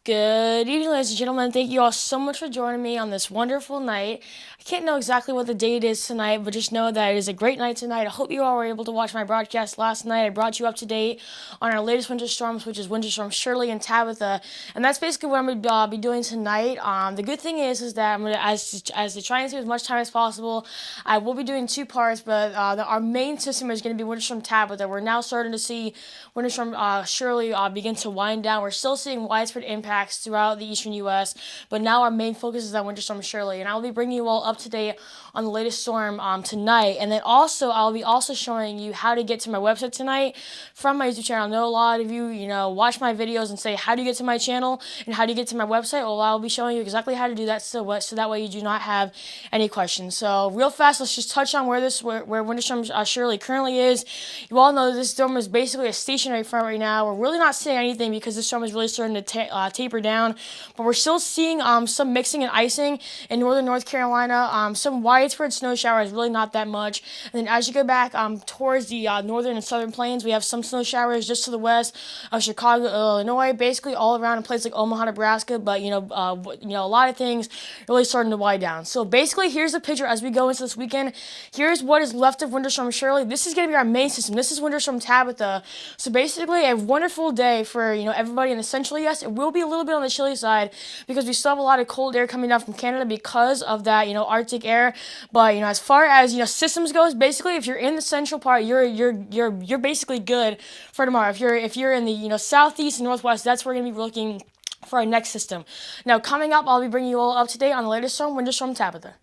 Good evening, ladies and gentlemen. Thank you all so much for joining me on this wonderful night. I can't know exactly what the date is tonight, but just know that it is a great night tonight. I hope you all were able to watch my broadcast last night. I brought you up to date on our latest winter storms, which is Winter Storm Shirley and Tabatha, and that's basically what I'm going to be doing tonight. The good thing is that I'm going to, as to try and save as much time as possible, I will be doing two parts, but our main system is going to be Winter Storm Tabatha. We're now starting to see Winter Storm Shirley begin to wind down. We're still seeing widespread impacts throughout the eastern U.S., but now our main focus is on Winter Storm Shirley, and I will be bringing you all up to date on the latest storm tonight. And then also, I'll be also showing you how to get to my website tonight from my YouTube channel. I know a lot of you, watch my videos and say, how do you get to my channel and how do you get to my website? Well, I'll be showing you exactly how to do that so that way you do not have any questions. So real fast, let's just touch on where Winter Storm Shirley currently is. You all know this storm is basically a stationary front right now. We're really not seeing anything because this storm is really starting to taper down, but we're still seeing some mixing and icing in northern North Carolina. Some widespread snow showers, really not that much. And then as you go back towards the northern and southern plains, we have some snow showers just to the west of Chicago, Illinois, basically all around a place like Omaha, Nebraska. But a lot of things really starting to wind down. So basically, here's the picture as we go into this weekend. Here's what is left of Winter Storm Shirley. This is going to be our main system. This is Winter Storm Tabatha. So basically, a wonderful day for everybody in the central U.S. It will be a little bit on the chilly side because we still have a lot of cold air coming down from Canada because of that Arctic air. But as far as systems goes, basically if you're in the central part, you're basically good for tomorrow. If you're in the southeast and northwest, that's where we're gonna be looking for our next system. Now coming up, I'll be bringing you all up to date on the latest storm, Winter Storm Tabatha.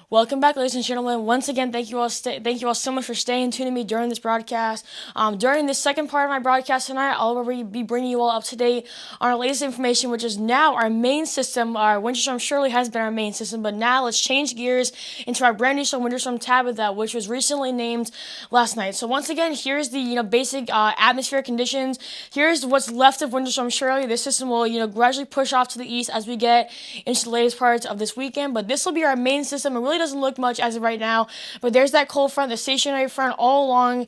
Welcome back, ladies and gentlemen. Once again, thank you all so much for staying tuned to me during this broadcast. During this second part of my broadcast tonight, I'll be bringing you all up to date on our latest information, which is now our main system. Our Winter Storm Shirley has been our main system, but now let's change gears into our brand new storm, Winter Storm Tabatha, which was recently named last night. So once again, here's the basic atmospheric conditions. Here's what's left of Winter Storm Shirley. This system will gradually push off to the east as we get into the latest parts of this weekend, but this will be our main system. It really doesn't look much as of right now, but there's that cold front, the stationary front all along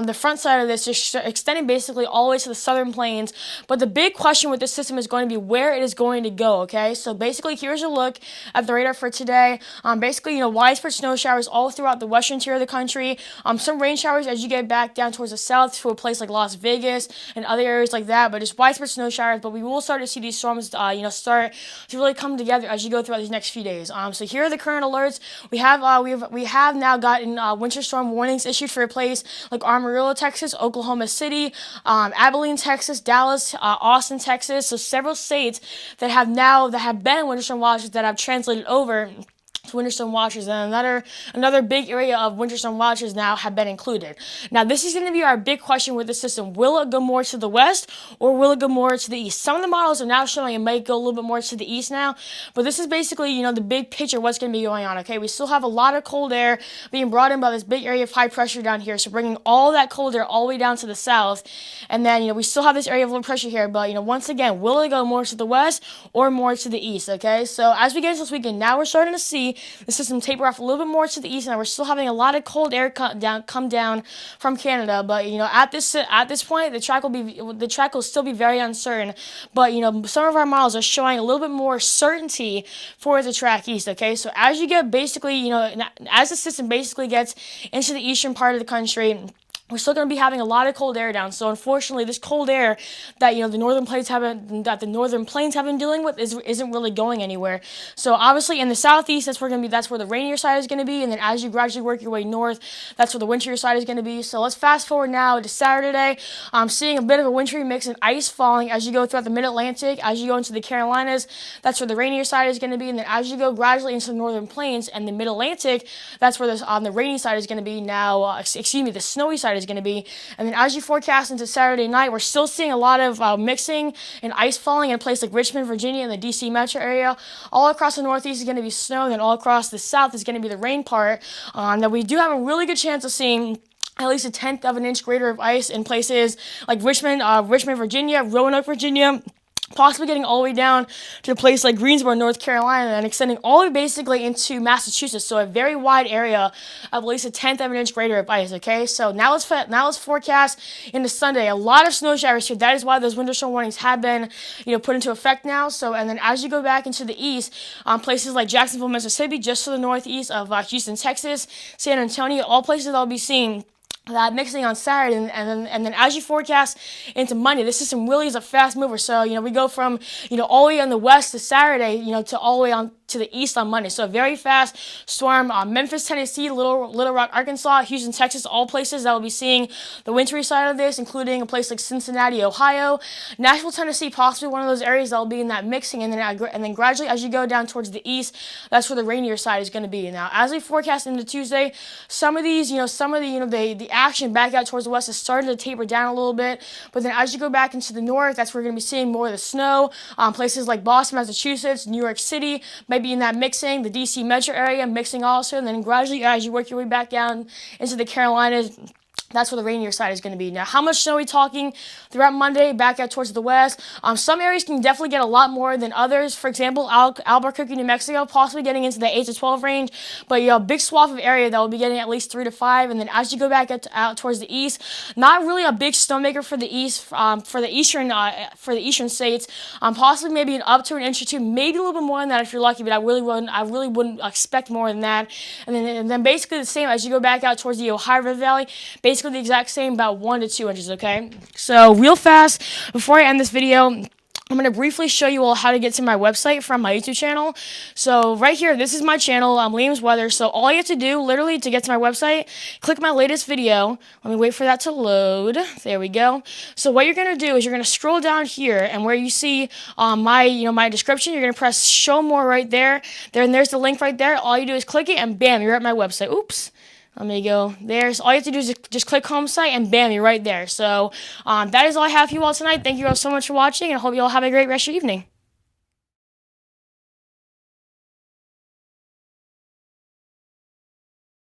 the front side of this, just extending basically all the way to the southern plains. But the big question with this system is going to be where it is going to go. Okay, so basically here's a look at the radar for today. Basically widespread snow showers all throughout the western interior of the country. Some rain showers as you get back down towards the south to a place like Las Vegas and other areas like that, but just widespread snow showers. But we will start to see these storms start to really come together as you go throughout these next few days. So here are the current alerts. We have now gotten winter storm warnings issued for a place like Amarillo, Texas, Oklahoma City, Abilene, Texas, Dallas, Austin, Texas. So several states that have been winter storm watches that have translated over to winter storm watches, and another big area of winter storm watches now have been included. Now this is going to be our big question with the system. Will it go more to the west or will it go more to the east? Some of the models are now showing it might go a little bit more to the east now, but this is basically the big picture what's going to be going on. Okay, we still have a lot of cold air being brought in by this big area of high pressure down here, so bringing all that cold air all the way down to the south, and then we still have this area of low pressure here, but once again, will it go more to the west or more to the east? Okay, so as we get into this weekend, now we're starting to see the system taper off a little bit more to the east, and we're still having a lot of cold air come down from Canada. But at this point, the track will still be very uncertain. But some of our models are showing a little bit more certainty for the track east. Okay, so as you get basically as the system basically gets into the eastern part of the country, we're still going to be having a lot of cold air down. So unfortunately, this cold air that the northern plains have been dealing with isn't really going anywhere. So obviously in the southeast, that's where the rainier side is going to be, and then as you gradually work your way north, that's where the winterier side is going to be. So let's fast forward now to Saturday. I'm seeing a bit of a wintry mix and ice falling as you go throughout the mid-Atlantic. As you go into the Carolinas, that's where the rainier side is going to be, and then as you go gradually into the northern plains and the mid-Atlantic, that's where the rainy side is going to be now. The snowy side is going to be. And then as you forecast into Saturday night, we're still seeing a lot of mixing and ice falling in a place like Richmond, Virginia, and the D.C. metro area. All across the northeast is going to be snow, and then all across the south is going to be the rain part. That we do have a really good chance of seeing at least 1/10 of an inch greater of ice in places like Richmond, Virginia, Roanoke, Virginia, possibly getting all the way down to a place like Greensboro, North Carolina, and extending all the way basically into Massachusetts. So a very wide area of at least a tenth of an inch greater of ice. Okay, so now let's forecast into Sunday. A lot of snow showers here. That is why those winter storm warnings have been, put into effect now. So and then as you go back into the east, places like Jacksonville, Mississippi, just to the northeast of Houston, Texas, San Antonio, all places that I'll be seeing that mixing on Saturday, and then as you forecast into Monday, this system really is a fast mover. So we go from all the way on the west to Saturday, to all the way on to the east on Monday. So a very fast storm. Memphis, Tennessee, Little Rock, Arkansas, Houston, Texas, all places that will be seeing the wintry side of this, including a place like Cincinnati, Ohio, Nashville, Tennessee, possibly one of those areas that will be in that mixing, and then gradually as you go down towards the east, that's where the rainier side is going to be. Now, as we forecast into Tuesday, some of these, the action back out towards the west is starting to taper down a little bit, but then as you go back into the north, that's where we're going to be seeing more of the snow. Places like Boston, Massachusetts, New York City, maybe in that mixing, the DC metro area mixing also, and then gradually as you work your way back down into the Carolinas, that's where the rainier side is going to be. Now, how much snow are we talking throughout Monday, back out towards the west? Some areas can definitely get a lot more than others. For example, Albuquerque, New Mexico, possibly getting into the 8 to 12 range, but a big swath of area that will be getting at least 3 to 5. And then as you go back out towards the east, not really a big snowmaker for the east, for the eastern states. Possibly maybe up to an inch or two, maybe a little bit more than that if you're lucky. But I really wouldn't expect more than that. And then basically the same as you go back out towards the Ohio River Valley. Basically the exact same, about 1 to 2 inches, okay? So real fast, before I end this video, I'm going to briefly show you all how to get to my website from my YouTube channel. So right here, this is my channel, Liam's Weather. So all you have to do, literally, to get to my website, click my latest video. Let me wait for that to load. There we go. So what you're going to do is you're going to scroll down here, and where you see my description, you're going to press Show More right there. There's the link right there. All you do is click it, and bam, you're at my website. Oops. Let me go there. So all you have to do is just click home site, and bam, you're right there. So that is all I have for you all tonight. Thank you all so much for watching, and I hope you all have a great rest of your evening.